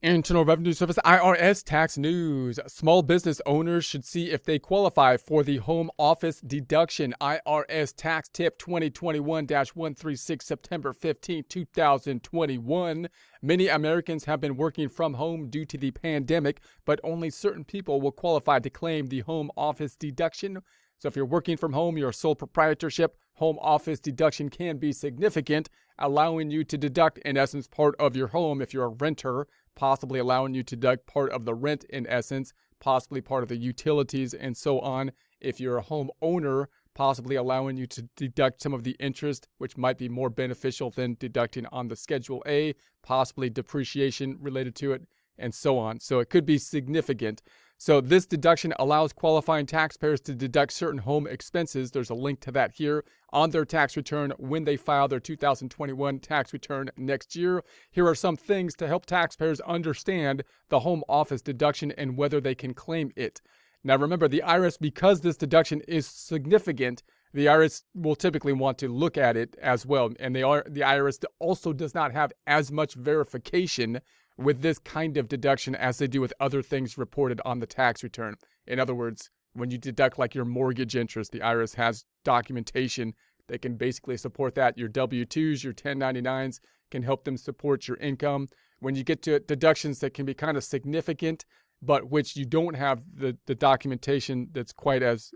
Internal Revenue Service IRS tax news. Small business owners should see if they qualify for the home office deduction. IRS Tax Tip 2021-136, September 15, 2021. Many Americans have been working from home due to the pandemic, but only certain people will qualify to claim the home office deduction. So if you're working from home, you're a sole proprietorship, home office deduction can be significant, allowing you to deduct, in essence, part of your home if you're a renter, possibly allowing you to deduct part of the rent, in essence, possibly part of the utilities, and so on. If you're a homeowner, possibly allowing you to deduct some of the interest, which might be more beneficial than deducting on the Schedule A, possibly depreciation related to it, and so on. So it could be significant. So this deduction allows qualifying taxpayers to deduct certain home expenses. There's a link to that here on their tax return when they file their 2021 tax return next year. Here are some things to help taxpayers understand the home office deduction and whether they can claim it. Now remember, the IRS, because this deduction is significant, the IRS will typically want to look at it as well. And the IRS also does not have as much verification with this kind of deduction as they do with other things reported on the tax return. In other words, when you deduct like your mortgage interest, the IRS has documentation that can basically support that. Your W-2s, your 1099s can help them support your income. When you get to deductions that can be kind of significant, but which you don't have the documentation that's quite as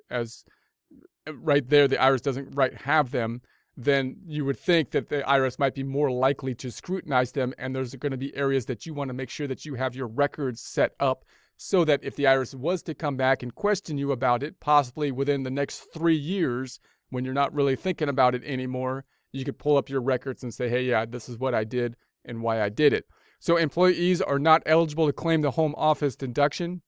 right there, the IRS doesn't have them, then you would think that the IRS might be more likely to scrutinize them, and there's going to be areas that you want to make sure that you have your records set up so that if the IRS was to come back and question you about it, possibly within the next 3 years, when you're not really thinking about it anymore, you could pull up your records and say, hey, yeah, this is what I did and why I did it. So employees are not eligible to claim the home office deduction.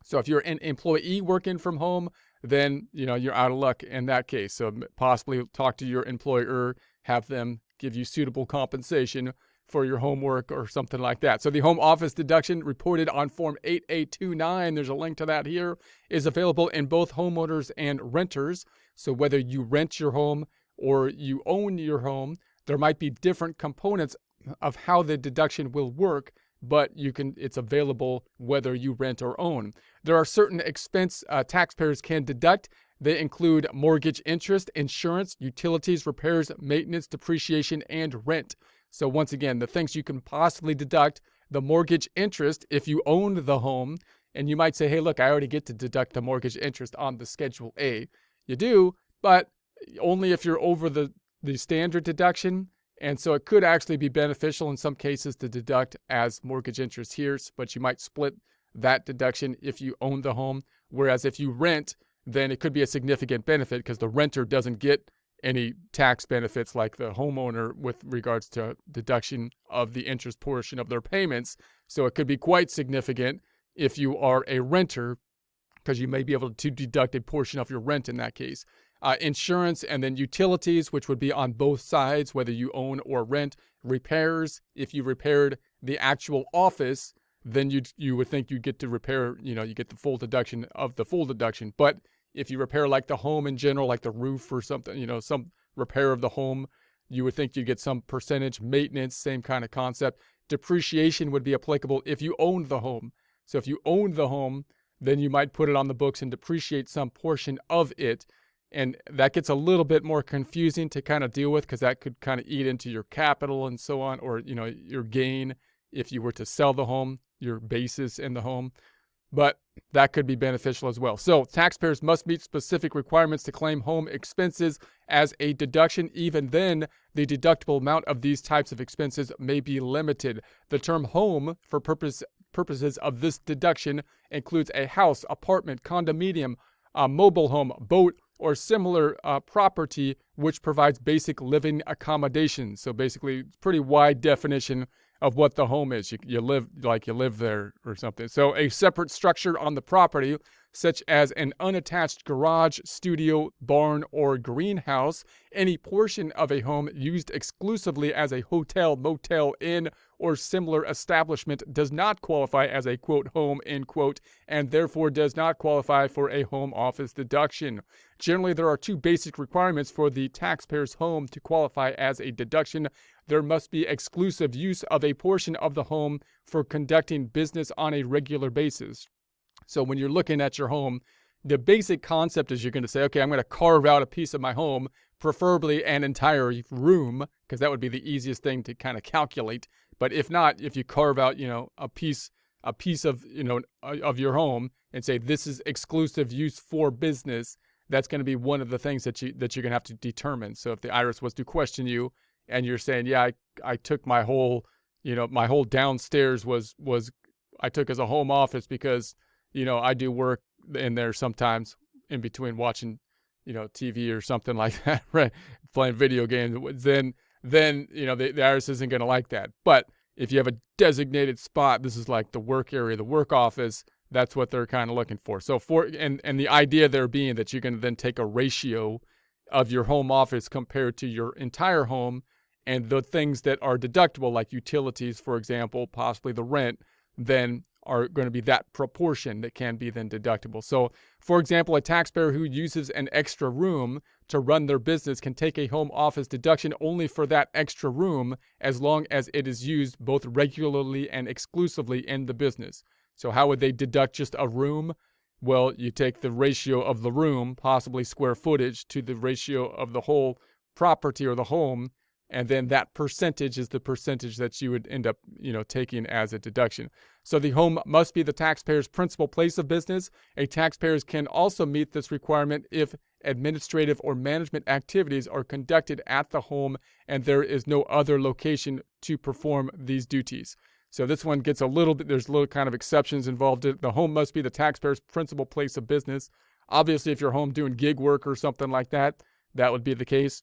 So if you're an employee working from home, then you're out of luck in that case. So possibly talk to your employer, have them give you suitable compensation for your homework or something like that. So the home office deduction reported on Form 8829, there's a link to that here, is available in both homeowners and renters. So whether you rent your home or you own your home, there might be different components of how the deduction will work, but it's available whether you rent or own. There are certain expense taxpayers can deduct. They include mortgage interest, insurance, utilities, repairs, maintenance, depreciation, and rent. So once again, the things you can possibly deduct: the mortgage interest if you own the home, and you might say, hey, look, I already get to deduct the mortgage interest on the Schedule A. You do, but only if you're over the standard deduction. And so it could actually be beneficial in some cases to deduct as mortgage interest here, but you might split that deduction if you own the home. Whereas if you rent, then it could be a significant benefit because the renter doesn't get any tax benefits like the homeowner with regards to deduction of the interest portion of their payments. So it could be quite significant if you are a renter because you may be able to deduct a portion of your rent in that case. Insurance, and then utilities, which would be on both sides, whether you own or rent. Repairs, if you repaired the actual office, then you would think you get to repair, you get the full deduction of the full deduction. But if you repair like the home in general, like the roof or something, some repair of the home, you would think you get some percentage. Maintenance, same kind of concept. Depreciation would be applicable if you owned the home. So if you owned the home, then you might put it on the books and depreciate some portion of it. And that gets a little bit more confusing to kind of deal with because that could kind of eat into your capital and so on, or, your gain if you were to sell the home, your basis in the home. But that could be beneficial as well. So taxpayers must meet specific requirements to claim home expenses as a deduction. Even then, the deductible amount of these types of expenses may be limited. The term home for purposes of this deduction includes a house, apartment, condominium, a mobile home, boat, or similar property which provides basic living accommodations. So basically, it's pretty wide definition of what the home is. You live there or something. So a separate structure on the property, such as an unattached garage, studio, barn, or greenhouse, any portion of a home used exclusively as a hotel, motel, inn, or similar establishment does not qualify as a quote home end quote, and therefore does not qualify for a home office deduction. Generally, there are two basic requirements for the taxpayer's home to qualify as a deduction. There must be exclusive use of a portion of the home for conducting business on a regular basis. So when you're looking at your home, the basic concept is you're going to say, okay, I'm going to carve out a piece of my home, preferably an entire room, because that would be the easiest thing to kind of calculate. But if not, if you carve out, a piece of, of your home and say this is exclusive use for business, that's going to be one of the things that you're going to have to determine. So if the IRS was to question you and you're saying, yeah, I took my whole, my whole downstairs was I took as a home office because, I do work in there sometimes in between watching, TV or something like that, right? Playing video games, then the IRS isn't going to like that. But if you have a designated spot, this is like the work area, the work office, that's what they're kind of looking for. So and the idea there being that you're going to then take a ratio of your home office compared to your entire home, and the things that are deductible, like utilities, for example, possibly the rent, then are going to be that proportion that can be then deductible. So, for example, a taxpayer who uses an extra room to run their business can take a home office deduction only for that extra room as long as it is used both regularly and exclusively in the business. So how would they deduct just a room? Well, you take the ratio of the room, possibly square footage, to the ratio of the whole property or the home, and then that percentage is the percentage that you would end up, taking as a deduction. So the home must be the taxpayer's principal place of business. A taxpayer can also meet this requirement if administrative or management activities are conducted at the home and there is no other location to perform these duties. So this one gets there's a little kind of exceptions involved. The home must be the taxpayer's principal place of business. Obviously, if you're home doing gig work or something like that, that would be the case.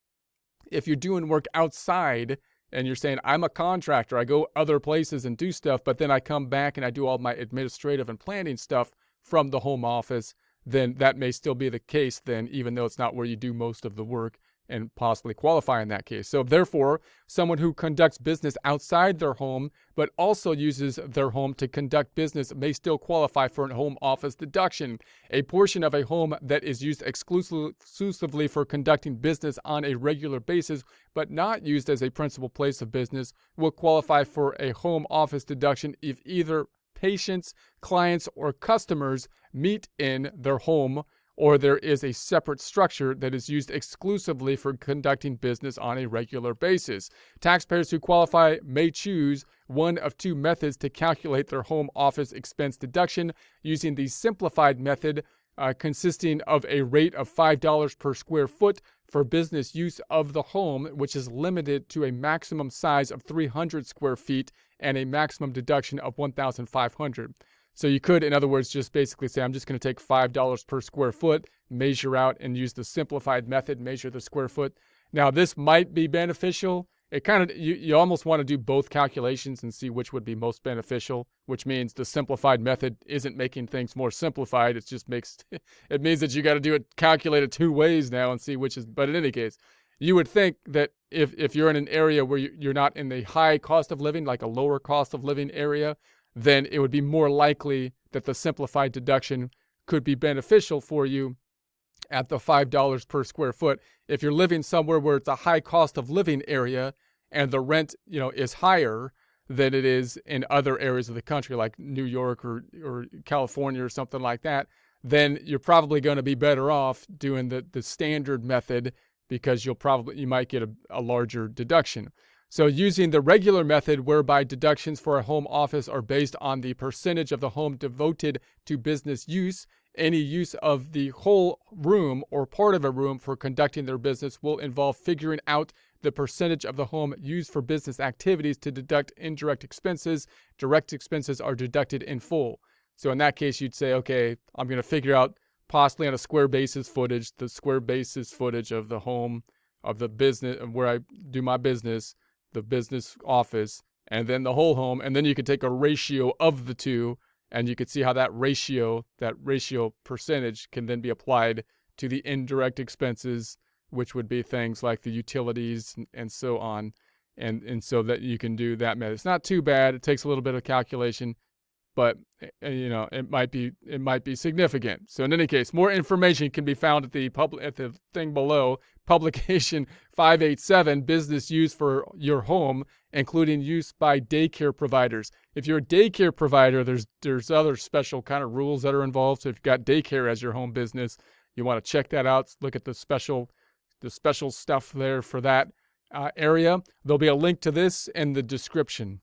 If you're doing work outside and you're saying, I'm a contractor, I go other places and do stuff, but then I come back and I do all my administrative and planning stuff from the home office, then that may still be the case then, even though it's not where you do most of the work, and possibly qualify in that case. So therefore, someone who conducts business outside their home, but also uses their home to conduct business may still qualify for a home office deduction. A portion of a home that is used exclusively for conducting business on a regular basis, but not used as a principal place of business, will qualify for a home office deduction if either patients, clients, or customers meet in their home, or there is a separate structure that is used exclusively for conducting business on a regular basis. Taxpayers who qualify may choose one of two methods to calculate their home office expense deduction using the simplified method, consisting of a rate of $5 per square foot for business use of the home, which is limited to a maximum size of 300 square feet and a maximum deduction of $1,500. So you could, in other words, just basically say, I'm just going to take $5 per square foot, measure out, and use the simplified method, measure the square foot. Now, this might be beneficial. It kind of, you almost want to do both calculations and see which would be most beneficial, which means the simplified method isn't making things more simplified. It just it means that you got to calculate it two ways now and see which is, but in any case, you would think that if you're in an area where you're not in the high cost of living, like a lower cost of living area, then it would be more likely that the simplified deduction could be beneficial for you at the $5 per square foot. If you're living somewhere where it's a high cost of living area and the rent, is higher than it is in other areas of the country, like New York or California or something like that, then you're probably going to be better off doing the standard method, because you might get a larger deduction. So using the regular method, whereby deductions for a home office are based on the percentage of the home devoted to business use, any use of the whole room or part of a room for conducting their business will involve figuring out the percentage of the home used for business activities to deduct indirect expenses. Direct expenses are deducted in full. So in that case, you'd say, okay, I'm going to figure out possibly on a square basis footage, the square basis footage of the home, of the business, where I do my business, the business office, and then the whole home. And then you could take a ratio of the two, and you could see how that ratio percentage can then be applied to the indirect expenses, which would be things like the utilities and so on. and so that you can do that method. It's not too bad. It takes a little bit of calculation, but it might be significant. So in any case, more information can be found at the thing below. Publication 587, business use for your home, including use by daycare providers. If you're a daycare provider, there's other special kind of rules that are involved. So if you've got daycare as your home business, you want to check that out. Look at the special stuff there for that area. There'll be a link to this in the description.